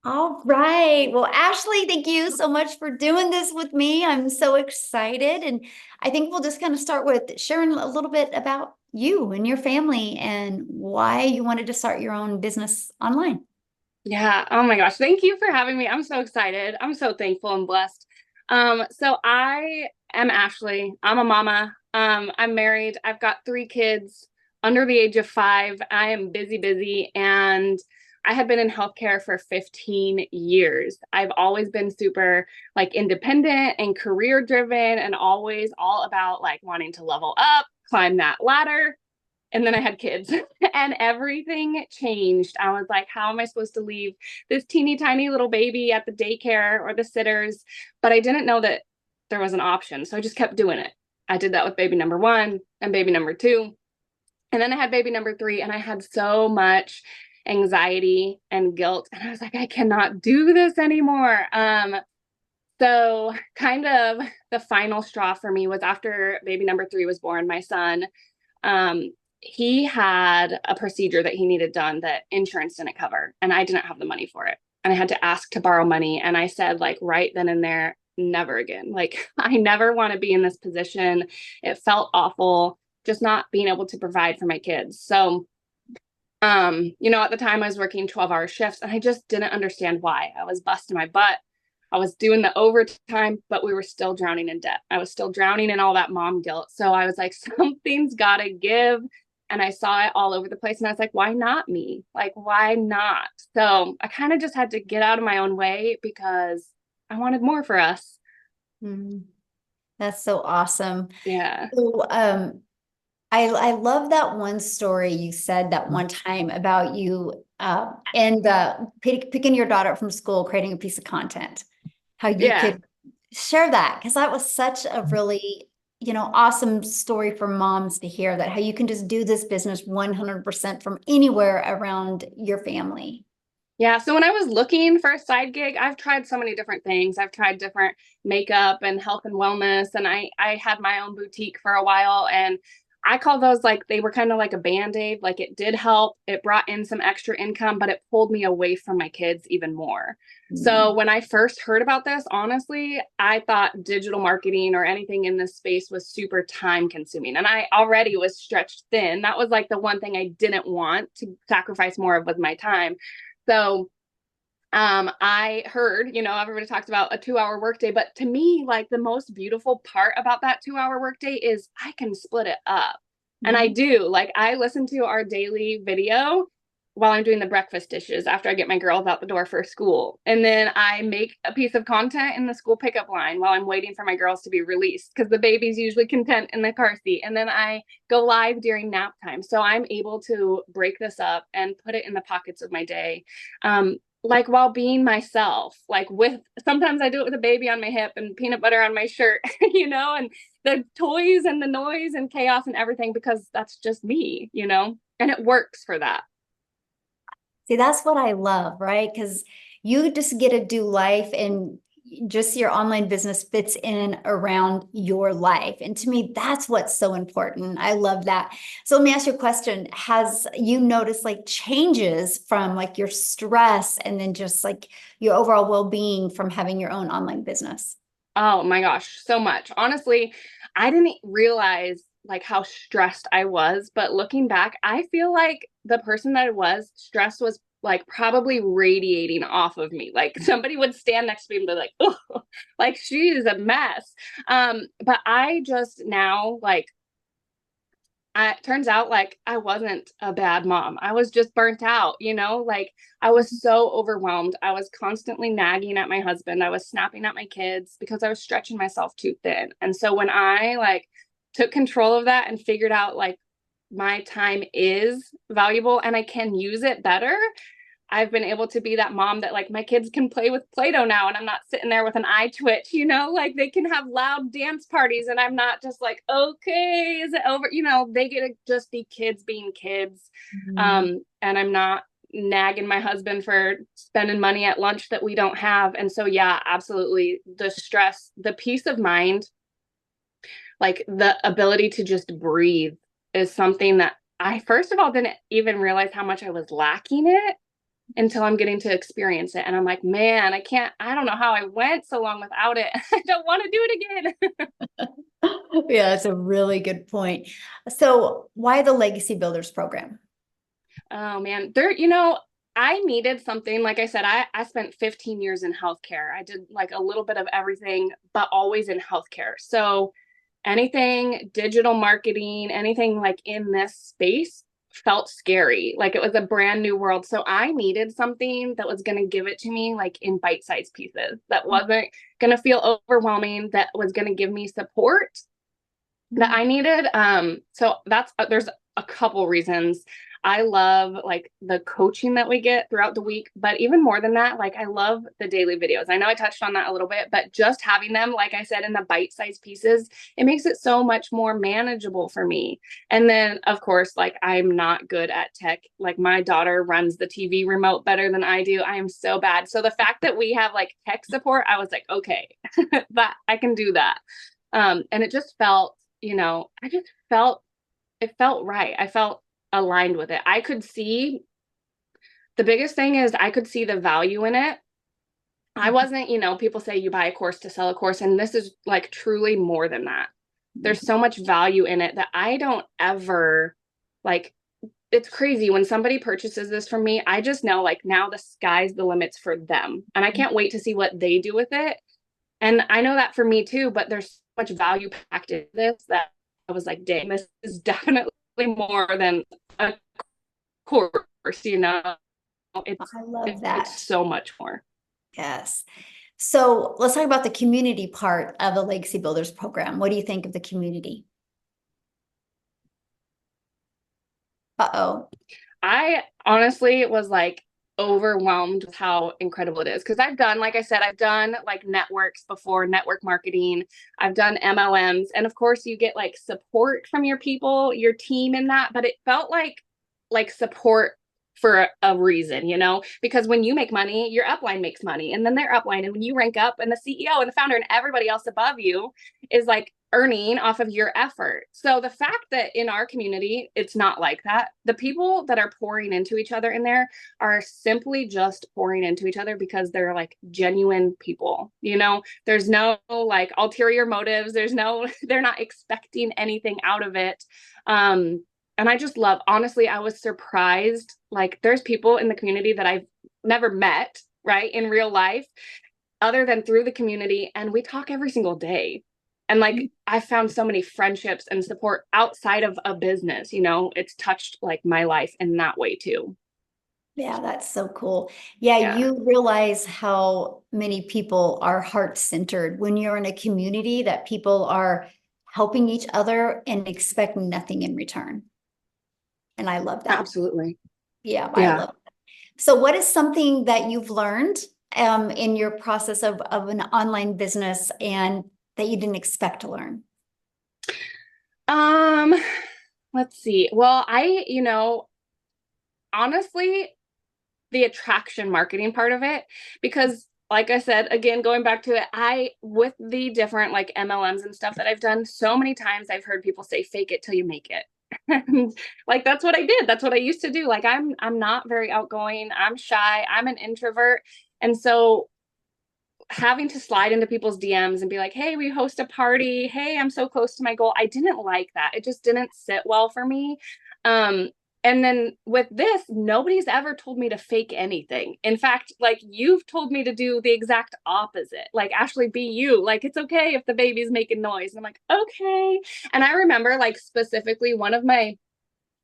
All right. Well, Ashley, thank you so much for doing this with me. I'm so excited. And I think we'll just kind of start with sharing a little bit about you and your family and why you wanted to start your own business online. Yeah. Oh my gosh. Thank you for having me. I'm so excited. I'm so thankful and blessed. So I am Ashley. I'm a mama. I'm married. I've got three kids under the age of 5. I am busy, busy, and I have been in healthcare for 15 years. I've always been super like independent and career driven and always all about like wanting to level up, climb that ladder. And then I had kids and everything changed. I was like, how am I supposed to leave this teeny tiny little baby at the daycare or the sitters? But I didn't know that there was an option. So I just kept doing it. I did that with baby number 1 and baby number 2. And then I had baby number 3, and I had so much anxiety and guilt. And I was like, I cannot do this anymore. So kind of the final straw for me was after baby number 3 was born, my son. Um, he had a procedure that he needed done that insurance didn't cover, and I didn't have the money for it. And I had to ask to borrow money. And I said, like, right then and there, never again. Like, I never want to be in this position. It felt awful just not being able to provide for my kids. So, at the time I was working 12-hour shifts and I just didn't understand why. I was busting my butt. I was doing the overtime, but we were still drowning in debt. I was still drowning in all that mom guilt. So I was like, something's got to give. And I saw it all over the place. And I was like, why not me? Like, why not? So I kind of just had to get out of my own way because I wanted more for us. Mhm. That's so awesome. Yeah. So, I love that one story you said that one time about you and picking your daughter up from school, creating a piece of content. How you Yeah. could share that because that was such a really, awesome story for moms to hear that how you can just do this business 100% from anywhere around your family. Yeah. So when I was looking for a side gig, I've tried so many different things. I've tried different makeup and health and wellness. And I had my own boutique for a while. And I call those like they were kind of like a band-aid. Like it did help. It brought in some extra income, but it pulled me away from my kids even more. So Mm. when I first heard about this, honestly, I thought digital marketing or anything in this space was super time consuming. And I already was stretched thin. That was like the one thing I didn't want to sacrifice more of was my time. So I heard, everybody talks about a 2-hour workday, but to me, like the most beautiful part about that 2-hour workday is I can split it up. And I Mhm. do. Like I listen to our daily video while I'm doing the breakfast dishes after I get my girls out the door for school. And then I make a piece of content in the school pickup line while I'm waiting for my girls to be released because the baby's usually content in the car seat. And then I go live during nap time. So I'm able to break this up and put it in the pockets of my day. Like while being myself, like with sometimes I do it with a baby on my hip and peanut butter on my shirt, and the toys and the noise and chaos and everything because that's just me, and it works for that. See, that's what I love, right? Because you just get to do life and just your online business fits in around your life. And to me, that's what's so important. I love that. So let me ask you a question. Has you noticed like changes from like your stress and then just like your overall well-being from having your own online business? Oh my gosh, so much. Honestly, I didn't realize like how stressed I was, but looking back, I feel like the person that I was, stress was like probably radiating off of me. Like somebody would stand next to me and be like, oh, like she is a mess. But I just now like it turns out like I wasn't a bad mom. I was just burnt out, like I was so overwhelmed. I was constantly nagging at my husband. I was snapping at my kids because I was stretching myself too thin. And so when I like took control of that and figured out like my time is valuable and I can use it better, I've been able to be that mom that like my kids can play with Play-Doh now and I'm not sitting there with an eye twitch, like they can have loud dance parties and I'm not just like, okay, is it over? They get to just be kids being kids. Mhm. And I'm not nagging my husband for spending money at lunch that we don't have. And so, yeah, absolutely. The stress, the peace of mind, like the ability to just breathe is something that I, first of all, didn't even realize how much I was lacking it until I'm getting to experience it. And I'm like, man, I don't know how I went so long without it. I don't want to do it again. Yeah, that's a really good point. So why the Legacy Builders program? Oh man, I needed something. Like I said, I spent 15 years in healthcare. I did like a little bit of everything, but always in healthcare. So anything digital marketing, anything like in this space felt scary. Like it was a brand new world. So I needed something that was going to give it to me like in bite-sized pieces, that wasn't going to feel overwhelming, that was going to give me support that I needed. So there's a couple reasons. I love like the coaching that we get throughout the week, but even more than that, like I love the daily videos. I know I touched on that a little bit, but just having them, like I said, in the bite-sized pieces, it makes it so much more manageable for me. And then of course, like I'm not good at tech. Like my daughter runs the TV remote better than I do. I am so bad. So the fact that we have like tech support, I was like, okay, that I can do that. And it just felt, it felt right. I felt aligned with it. I could see the biggest thing is I could see the value in it. I wasn't, people say you buy a course to sell a course, and this is like truly more than that. There's so much value in it that I don't ever like. It's crazy when somebody purchases this from me. I just know like now the sky's the limits for them, and I can't wait to see what they do with it. And I know that for me too, but there's so much value packed in this that I was like, dang, this is definitely more than a course, I love it's that. so much more. Yes. So let's talk about the community part of the Legacy Builders program. What do you think of the community? Uh-oh. I honestly was like overwhelmed with how incredible it is. Because like I said, I've done like networks before, network marketing. I've done MLMs. And of course, you get like support from your people, your team in that. But it felt like support for a reason, because when you make money, your upline makes money, and then their upline. And when you rank up, and the CEO and the founder and everybody else above you is like earning off of your effort. So the fact that in our community, it's not like that. The people that are pouring into each other in there are simply just pouring into each other because they're like genuine people, there's no like ulterior motives. They're not expecting anything out of it. And I just love, honestly, I was surprised. Like there's people in the community that I've never met, right, in real life, other than through the community. And we talk every single day. And like I found so many friendships and support outside of a business, it's touched like my life in that way too. Yeah, that's so cool. Yeah, Yeah, you realize how many people are heart-centered when you're in a community that people are helping each other and expect nothing in return. And I love that. absolutely. Yeah, I Yeah. love it. So what is something that you've learned in your process of an online business and that you didn't expect to learn? Um, let's see. Well, honestly, the attraction marketing part of it, because like I said, again, going back to it, with the different like MLMs and stuff that I've done, so many times I've heard people say, fake it till you make it. And like, that's what I did. That's what I used to do. Like, I'm not very outgoing. I'm shy. I'm an introvert. And so having to slide into people's DMs and be like, hey, we host a party. Hey, I'm so close to my goal. I didn't like that. It just didn't sit well for me. Um, and then with this, nobody's ever told me to fake anything. In fact, like you've told me to do the exact opposite. Like, Ashley, be you. Like, it's okay if the baby's making noise. And I'm like, okay. And I remember like specifically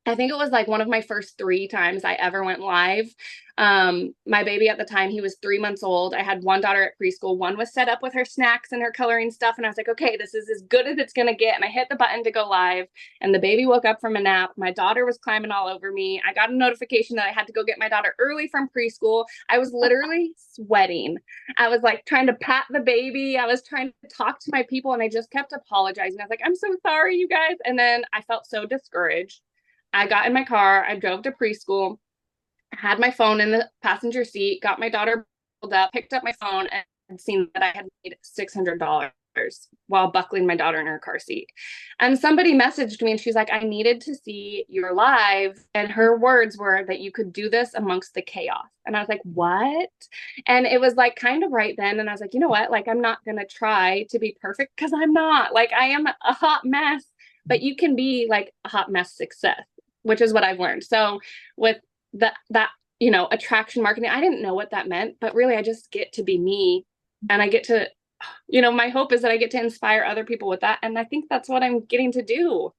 I think it was like one of my first 3 times I ever went live. My baby at the time, he was 3 months old. I had one daughter at preschool. One was set up with her snacks and her coloring stuff. And I was like, okay, this is as good as it's going to get. And I hit the button to go live. And the baby woke up from a nap. My daughter was climbing all over me. I got a notification that I had to go get my daughter early from preschool. I was literally sweating. I was like trying to pat the baby. I was trying to talk to my people. And I just kept apologizing. I was like, I'm so sorry, you guys. And then I felt so discouraged. I got in my car, I drove to preschool, had my phone in the passenger seat, got my daughter pulled up, picked up my phone, and seen that I had made $600. while buckling my daughter in her car seat. And somebody messaged me and she's like, I needed to see your live. And her words were that you could do this amongst the chaos. And I was like, what? And it was like kind of right then. And I was like, you know what? Like, I'm not going to try to be perfect because I'm not. Like, I am a hot mess, but you can be like a hot mess success, which is what I've learned. So with that, you know, attraction marketing, I didn't know what that meant, but really I just get to be me, and I get to, you know, my hope is that I get to inspire other people with that. And I think that's what I'm getting to do.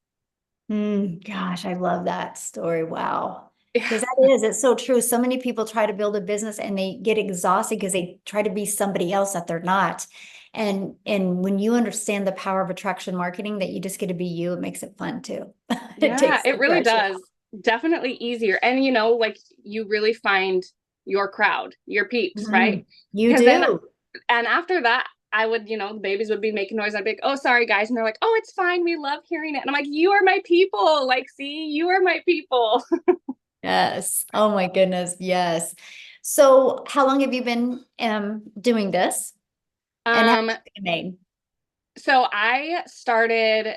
Gosh, I love that story. Wow. Because it's so true. So many people try to build a business and they get exhausted because they try to be somebody else that they're not. And when you understand the power of attraction marketing, that you just get to be you, it makes it fun too. It Yeah, takes it the really pressure does. Definitely easier. And you know, like you really find your crowd, your peeps, off. right? You Because then, do. and after that, I would, you know, the babies would be making noise. I'd be like, oh, sorry, guys. And they're like, oh, it's fine. We love hearing it. And I'm like, you are my people. Like, see, you are my people. Yes. Oh my goodness. Yes. So how long have you been doing this? And how Um, much have you made? so I started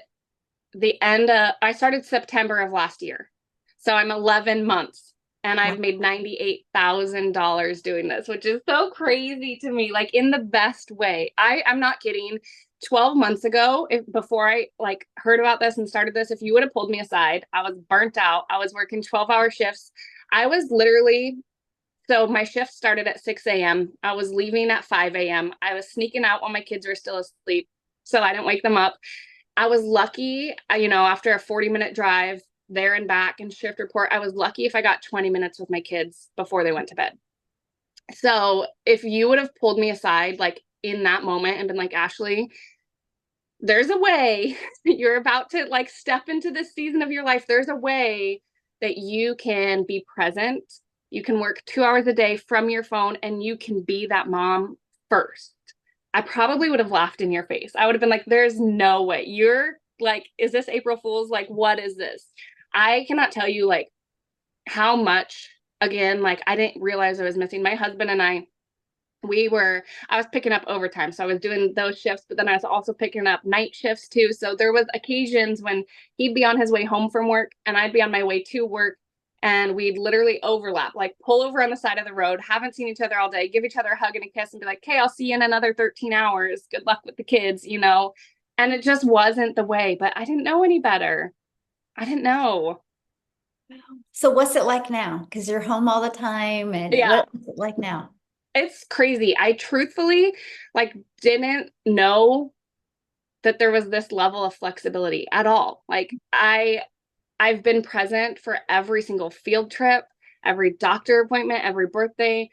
September of last year. So I'm 11 months and Wow. I've made $98,000 doing this, which is so crazy to me, like in the best way. I'm not kidding. 12 months ago, before I like heard about this and started this, if you would have pulled me aside, I was burnt out. I was working 12-hour shifts. I was literally, so my shift started at 6 a.m. I was leaving at 5 a.m. I was sneaking out while my kids were still asleep so I didn't wake them up. I was lucky, you know, after a 40-minute drive there and back and shift report, I was lucky if I got 20 minutes with my kids before they went to bed. So if you would have pulled me aside, like in that moment and been like, Ashley, there's a way you're about to like step into this season of your life. There's a way that you can be present. You can work 2 hours a day from your phone and you can be that mom first. I probably would have laughed in your face. I would have been like, there's no way. You're like, is this April Fool's? Like, what is this? I cannot tell you like how much, again, like I didn't realize I was missing. My husband and I was picking up overtime. So I was doing those shifts, but then I was also picking up night shifts too. So there was occasions when he'd be on his way home from work and I'd be on my way to work, and we'd literally overlap, like pull over on the side of the road, haven't seen each other all day, give each other a hug and a kiss and be like, okay, I'll see you in another 13 hours. Good luck with the kids, you know? And it just wasn't the way, but I didn't know any better. I didn't know. So what's it like now? Because you're home all the time, and Yeah. what's it like now? It's crazy. I truthfully like didn't know that there was this level of flexibility at all. Like I've been present for every single field trip, every doctor appointment, every birthday,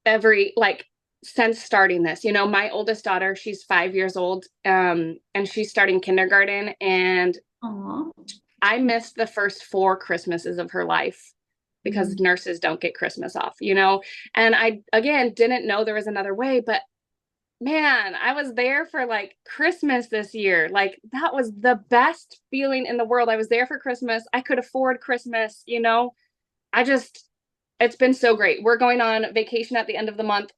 every like since starting this. You know, my oldest daughter, she's 5 years old, and she's starting kindergarten, and Aw. I missed the first 4 Christmases of her life because nurses don't get Christmas off, you know? And I, again, didn't know there was another way, but man, I was there for like Christmas this year. Like that was the best feeling in the world. I was there for Christmas. I could afford Christmas, you know? I just, it's been so great. We're going on vacation at the end of the month.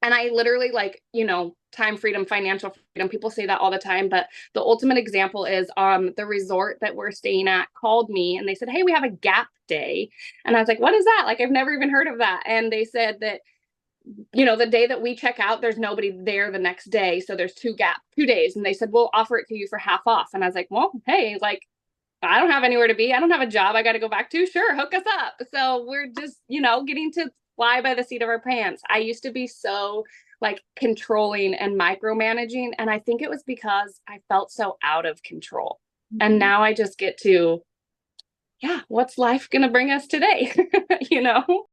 And I literally like, you know, time freedom, financial freedom. People say that all the time, but the ultimate example is the resort that we're staying at called me and they said, hey, we have a gap day. And I was like, what is that? Like, I've never even heard of that. And they said that, you know, the day that we check out, there's nobody there the next day. So there's 2 days. And they said, we'll offer it to you for half off. And I was like, well, hey, like, I don't have anywhere to be. I don't have a job I got to go back to. Sure, hook us up. So we're just, you know, getting to fly by the seat of our pants. I used to be so like controlling and micromanaging. And I think it was because I felt so out of control. And now I just get to, yeah, what's life going to bring us today? You know?